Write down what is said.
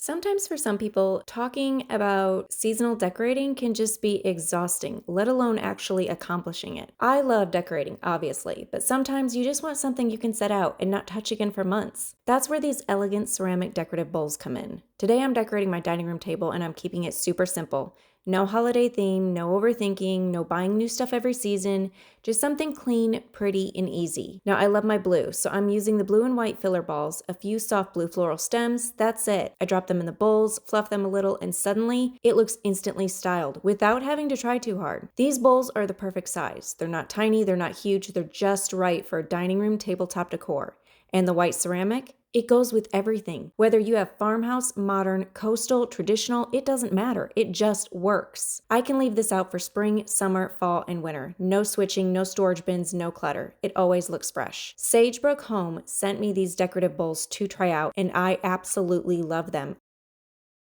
Sometimes for some people, talking about seasonal decorating can just be exhausting, let alone actually accomplishing it. I love decorating, obviously, but sometimes you just want something you can set out and not touch again for months. That's where these elegant ceramic decorative bowls come in. Today I'm decorating my dining room table and I'm keeping it super simple. No holiday theme, no overthinking, no buying new stuff every season, just something clean, pretty, and easy. Now, I love my blue, so I'm using the blue and white filler balls, a few soft blue floral stems, that's it. I drop them in the bowls, fluff them a little, and suddenly it looks instantly styled without having to try too hard. These bowls are the perfect size. They're not tiny, they're not huge, they're just right for dining room tabletop decor. And the white ceramic? It goes with everything. Whether you have farmhouse, modern, coastal, traditional, it doesn't matter. It just works. I can leave this out for spring, summer, fall, and winter. No switching, no storage bins, no clutter. It always looks fresh. Sagebrook Home sent me these decorative bowls to try out, and I absolutely love them.